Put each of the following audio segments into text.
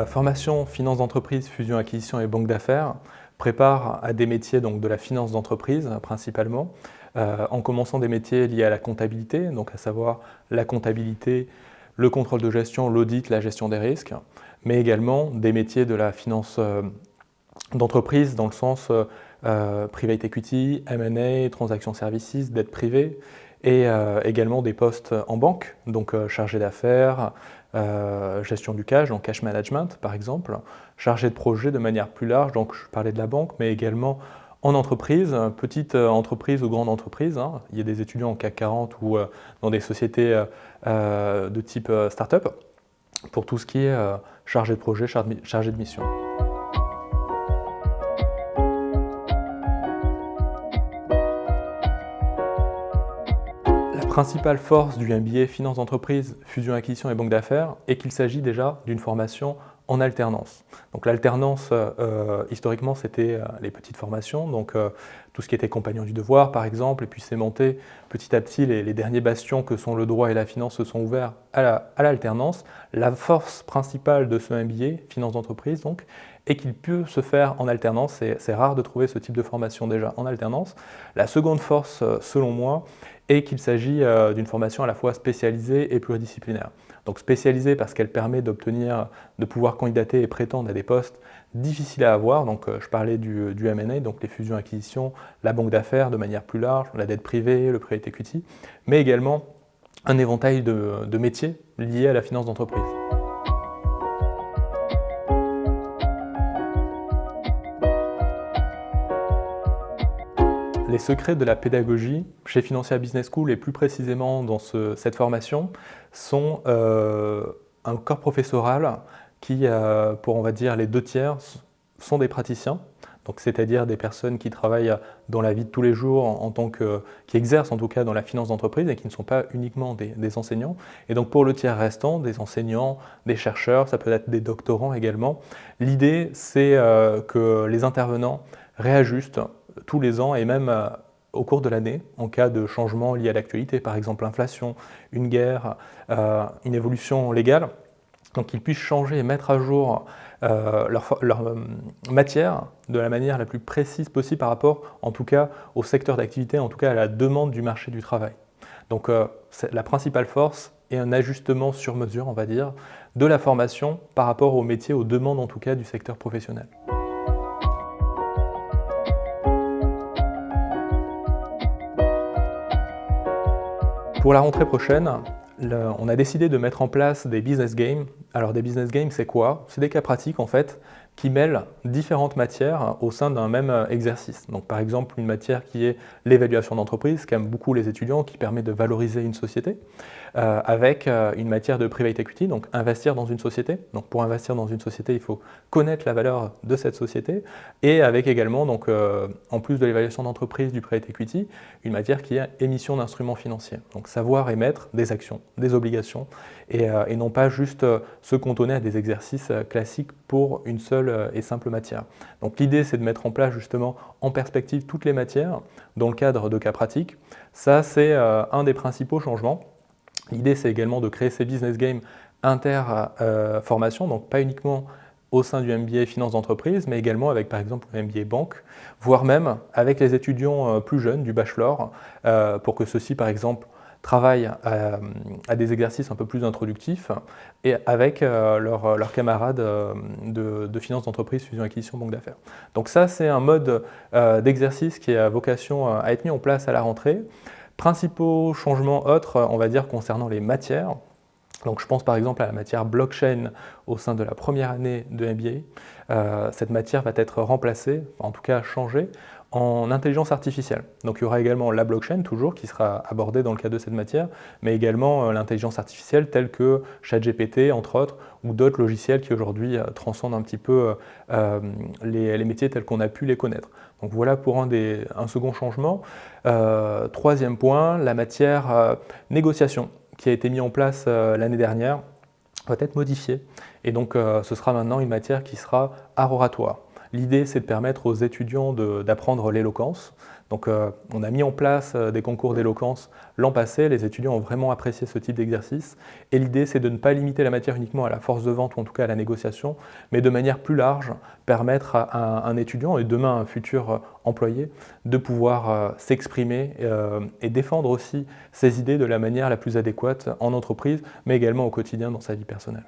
La formation finance d'entreprise, fusion, acquisition et banque d'affaires prépare à des métiers donc, de la finance d'entreprise principalement, en commençant des métiers liés à la comptabilité, donc à savoir la comptabilité, le contrôle de gestion, l'audit, la gestion des risques, mais également des métiers de la finance d'entreprise dans le sens private equity, M&A, transaction services, dette privée, et également des postes en banque, donc chargé d'affaires, gestion du cash, donc cash management par exemple, chargé de projet de manière plus large, donc je parlais de la banque, mais également en entreprise, petite entreprise ou grande entreprise. Hein. Il y a des étudiants en CAC 40 ou dans des sociétés de type start-up, pour tout ce qui est chargé de projet, chargé de mission. La principale force du MBA Finance d'entreprise, fusion, acquisition et banque d'affaires est qu'il s'agit déjà d'une formation en alternance. Donc l'alternance, historiquement, c'était les petites formations, donc tout ce qui était compagnon du devoir, par exemple, et puis c'est monté petit à petit, les derniers bastions que sont le droit et la finance se sont ouverts à l'alternance. La force principale de ce MBA, Finance d'entreprise, donc, est qu'il peut se faire en alternance. C'est rare de trouver ce type de formation déjà en alternance. La seconde force, selon moi, est qu'il s'agit d'une formation à la fois spécialisée et pluridisciplinaire. Donc spécialisée parce qu'elle permet de pouvoir candidater et prétendre à des postes difficiles à avoir. Donc je parlais du M&A, donc les fusions-acquisitions, la banque d'affaires de manière plus large, la dette privée, le private equity, mais également un éventail de métiers liés à la finance d'entreprise. Les secrets de la pédagogie chez Financière Business School et plus précisément dans cette formation sont un corps professoral qui, pour on va dire les 2/3, sont des praticiens, donc c'est-à-dire des personnes qui travaillent dans la vie de tous les jours qui exercent en tout cas dans la finance d'entreprise et qui ne sont pas uniquement des enseignants. Et donc pour le tiers restant, des enseignants, des chercheurs, ça peut être des doctorants également. L'idée c'est que les intervenants réajustent tous les ans et même au cours de l'année, en cas de changement lié à l'actualité, par exemple l'inflation, une guerre, une évolution légale, donc qu'ils puissent changer et mettre à jour leur matière de la manière la plus précise possible par rapport, en tout cas, au secteur d'activité, en tout cas à la demande du marché du travail. Donc la principale force est un ajustement sur mesure, on va dire, de la formation par rapport au métier, aux demandes en tout cas du secteur professionnel. Pour la rentrée prochaine, on a décidé de mettre en place des business games. Alors des business games, c'est quoi? C'est des cas pratiques en fait qui mêlent différentes matières au sein d'un même exercice. Donc par exemple une matière qui est l'évaluation d'entreprise, qu'aiment beaucoup les étudiants, qui permet de valoriser une société, avec une matière de private equity, donc investir dans une société. Donc pour investir dans une société, il faut connaître la valeur de cette société, et avec également, donc, en plus de l'évaluation d'entreprise du private equity, une matière qui est émission d'instruments financiers. Donc savoir émettre des actions, des obligations, et non pas juste se cantonner à des exercices classiques pour une seule et simple matière. Donc l'idée c'est de mettre en place justement en perspective toutes les matières dans le cadre de cas pratiques. Ça c'est un des principaux changements. L'idée c'est également de créer ces business games inter-formation, donc pas uniquement au sein du MBA Finance d'entreprise, mais également avec par exemple le MBA Banque, voire même avec les étudiants plus jeunes du bachelor, pour que ceux-ci par exemple travaillent à des exercices un peu plus introductifs et avec leurs camarades de finance d'entreprise, fusion, acquisition, banque d'affaires. Donc ça, c'est un mode d'exercice qui a vocation à être mis en place à la rentrée. Principaux changements autres, on va dire, concernant les matières. Donc je pense par exemple à la matière blockchain au sein de la première année de MBA. Cette matière va être remplacée, en tout cas changée, en intelligence artificielle. Donc il y aura également la blockchain toujours qui sera abordée dans le cadre de cette matière, mais également l'intelligence artificielle telle que ChatGPT entre autres, ou d'autres logiciels qui aujourd'hui transcendent un petit peu les métiers tels qu'on a pu les connaître. Donc voilà pour un second changement. Troisième point, la matière négociation qui a été mis en place l'année dernière va être modifiée, et donc ce sera maintenant une matière qui sera art oratoire. L'idée, c'est de permettre aux étudiants d'apprendre l'éloquence, Donc on a mis en place des concours d'éloquence l'an passé, les étudiants ont vraiment apprécié ce type d'exercice et l'idée c'est de ne pas limiter la matière uniquement à la force de vente ou en tout cas à la négociation, mais de manière plus large permettre à un étudiant et demain un futur employé de pouvoir s'exprimer et défendre aussi ses idées de la manière la plus adéquate en entreprise, mais également au quotidien dans sa vie personnelle.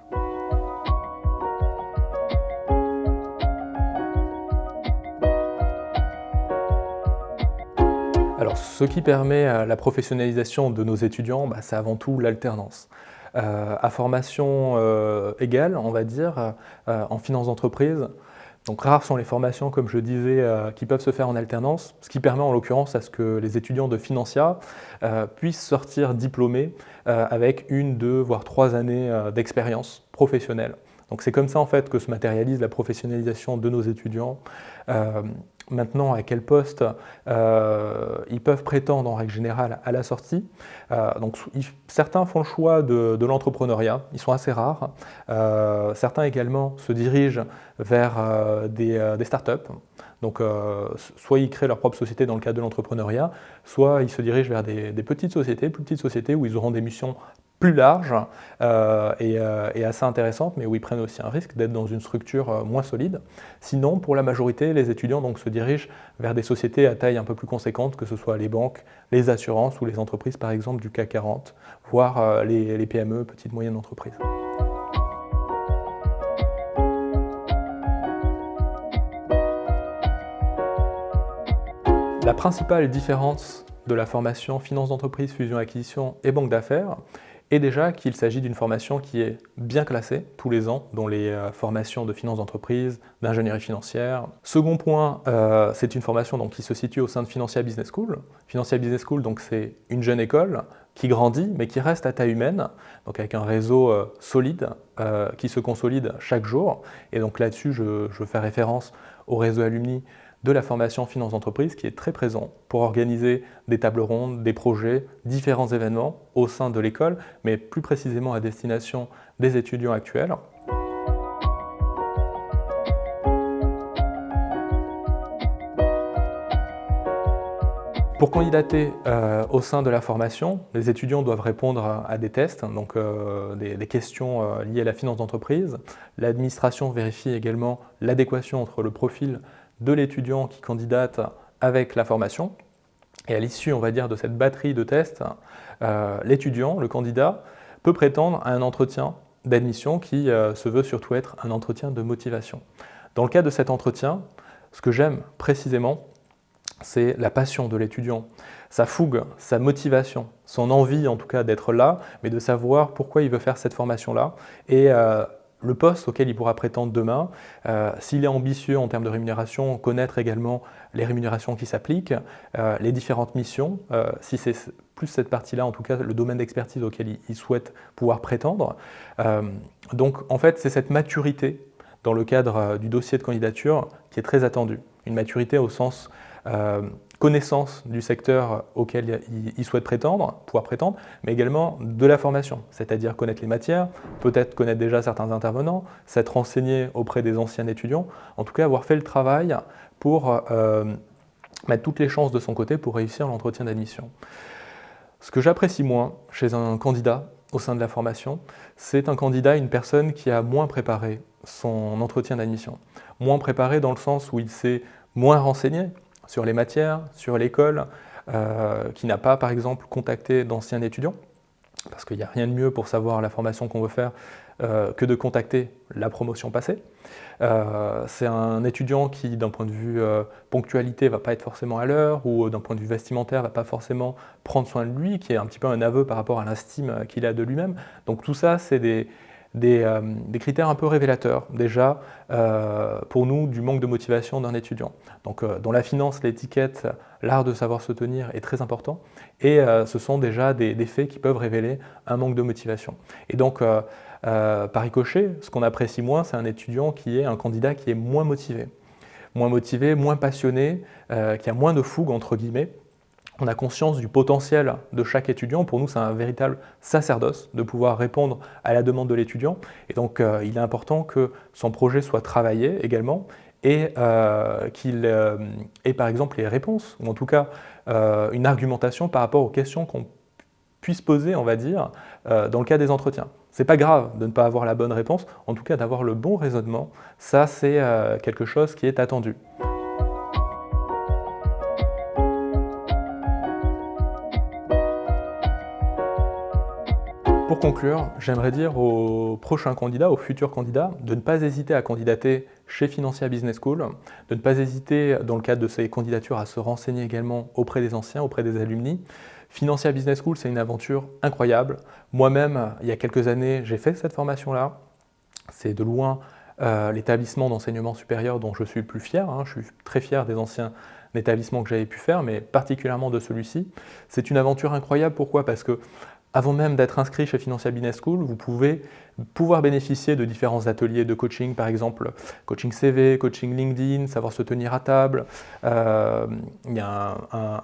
Alors, ce qui permet la professionnalisation de nos étudiants, c'est avant tout l'alternance. À formation égale, on va dire, en finance d'entreprise, donc rares sont les formations, comme je disais, qui peuvent se faire en alternance, ce qui permet en l'occurrence à ce que les étudiants de Financia puissent sortir diplômés avec 1, 2, voire 3 années d'expérience professionnelle. Donc c'est comme ça en fait que se matérialise la professionnalisation de nos étudiants. Maintenant, à quel poste ils peuvent prétendre en règle générale à la sortie. Certains font le choix de l'entrepreneuriat, ils sont assez rares. Certains également se dirigent vers des startups. Donc, soit ils créent leur propre société dans le cadre de l'entrepreneuriat, soit ils se dirigent vers des petites sociétés, plus petites sociétés où ils auront des missions plus larges et assez intéressantes, mais où ils prennent aussi un risque d'être dans une structure moins solide. Sinon, pour la majorité, les étudiants donc, se dirigent vers des sociétés à taille un peu plus conséquente, que ce soit les banques, les assurances ou les entreprises par exemple du CAC 40, voire les PME, petites moyennes entreprises. La principale différence de la formation finance d'entreprise, fusion-acquisition et banque d'affaires est déjà qu'il s'agit d'une formation qui est bien classée tous les ans, dont les formations de finance d'entreprise, d'ingénierie financière. Second point, c'est une formation donc, qui se situe au sein de Financia Business School. Financia Business School, donc, c'est une jeune école qui grandit, mais qui reste à taille humaine, donc avec un réseau solide, qui se consolide chaque jour. Et donc là-dessus, je fais référence au réseau alumni de la formation finance d'entreprise qui est très présent pour organiser des tables rondes, des projets, différents événements au sein de l'école, mais plus précisément à destination des étudiants actuels. Pour candidater au sein de la formation, les étudiants doivent répondre à des tests, donc des questions liées à la finance d'entreprise. L'administration vérifie également l'adéquation entre le profil de l'étudiant qui candidate avec la formation. Et à l'issue, on va dire, de cette batterie de tests, l'étudiant, le candidat, peut prétendre à un entretien d'admission qui se veut surtout être un entretien de motivation. Dans le cadre de cet entretien, ce que j'aime précisément, c'est la passion de l'étudiant, sa fougue, sa motivation, son envie en tout cas d'être là, mais de savoir pourquoi il veut faire cette formation-là et le poste auquel il pourra prétendre demain, s'il est ambitieux en termes de rémunération, connaître également les rémunérations qui s'appliquent, les différentes missions, si c'est plus cette partie-là, en tout cas le domaine d'expertise auquel il souhaite pouvoir prétendre. Donc en fait, c'est cette maturité dans le cadre du dossier de candidature qui est très attendue. Une maturité au sens connaissance du secteur auquel il souhaite pouvoir prétendre, mais également de la formation, c'est-à-dire connaître les matières, peut-être connaître déjà certains intervenants, s'être renseigné auprès des anciens étudiants, en tout cas avoir fait le travail pour mettre toutes les chances de son côté pour réussir l'entretien d'admission. Ce que j'apprécie moins chez un candidat au sein de la formation, c'est un candidat, une personne qui a moins préparé son entretien d'admission. Moins préparé dans le sens où il s'est moins renseigné sur les matières, sur l'école, qui n'a pas par exemple contacté d'anciens étudiants, parce qu'il n'y a rien de mieux pour savoir la formation qu'on veut faire que de contacter la promotion passée. C'est un étudiant qui, d'un point de vue ponctualité, ne va pas être forcément à l'heure, ou d'un point de vue vestimentaire, ne va pas forcément prendre soin de lui, qui est un petit peu un aveu par rapport à l'estime qu'il a de lui-même. Donc tout ça, c'est des critères un peu révélateurs, déjà, pour nous, du manque de motivation d'un étudiant. Donc, dans la finance, l'étiquette, l'art de savoir se tenir est très important, et ce sont déjà des faits qui peuvent révéler un manque de motivation. Et donc, par ricochet, ce qu'on apprécie moins, c'est un étudiant qui est un candidat qui est moins motivé, moins passionné, qui a moins de fougue, entre guillemets. On a conscience du potentiel de chaque étudiant. Pour nous, c'est un véritable sacerdoce de pouvoir répondre à la demande de l'étudiant. Et donc, il est important que son projet soit travaillé également qu'il ait par exemple les réponses, ou en tout cas une argumentation par rapport aux questions qu'on puisse poser, on va dire, dans le cas des entretiens. C'est pas grave de ne pas avoir la bonne réponse, en tout cas d'avoir le bon raisonnement, ça c'est quelque chose qui est attendu. Pour conclure, j'aimerais dire aux prochains candidats, aux futurs candidats, de ne pas hésiter à candidater chez Financia Business School, de ne pas hésiter, dans le cadre de ces candidatures, à se renseigner également auprès des anciens, auprès des alumni. Financia Business School, c'est une aventure incroyable. Moi-même, il y a quelques années, j'ai fait cette formation-là. C'est de loin l'établissement d'enseignement supérieur dont je suis le plus fier. Je suis très fier des anciens établissements que j'avais pu faire, mais particulièrement de celui-ci. C'est une aventure incroyable. Pourquoi ? Parce que avant même d'être inscrit chez Financia Business School, vous pouvez pouvoir bénéficier de différents ateliers de coaching, par exemple coaching CV, coaching LinkedIn, savoir se tenir à table. Il y a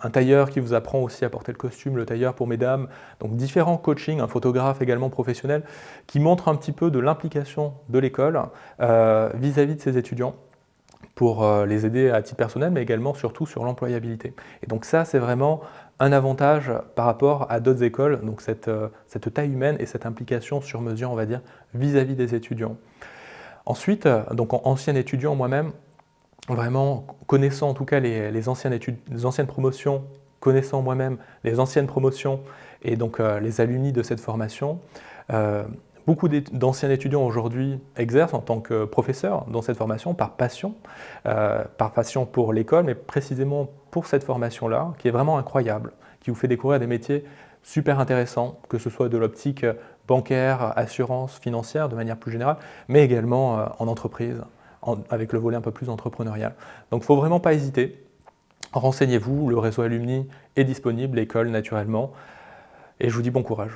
un tailleur qui vous apprend aussi à porter le costume, le tailleur pour mesdames. Donc différents coachings, un photographe également professionnel, qui montrent un petit peu de l'implication de l'école vis-à-vis de ses étudiants, pour les aider à titre personnel, mais également surtout sur l'employabilité. Et donc ça, c'est vraiment un avantage par rapport à d'autres écoles, donc cette taille humaine et cette implication sur mesure, on va dire, vis-à-vis des étudiants. Ensuite, donc en ancien étudiant moi-même, vraiment connaissant en tout cas les anciennes promotions, connaissant moi-même les anciennes promotions et donc les alumni de cette formation, beaucoup d'anciens étudiants aujourd'hui exercent en tant que professeurs dans cette formation par passion pour l'école, mais précisément pour cette formation-là, qui est vraiment incroyable, qui vous fait découvrir des métiers super intéressants, que ce soit de l'optique bancaire, assurance, financière, de manière plus générale, mais également en entreprise, avec le volet un peu plus entrepreneurial. Donc il ne faut vraiment pas hésiter. Renseignez-vous, le réseau alumni est disponible, l'école naturellement, et je vous dis bon courage.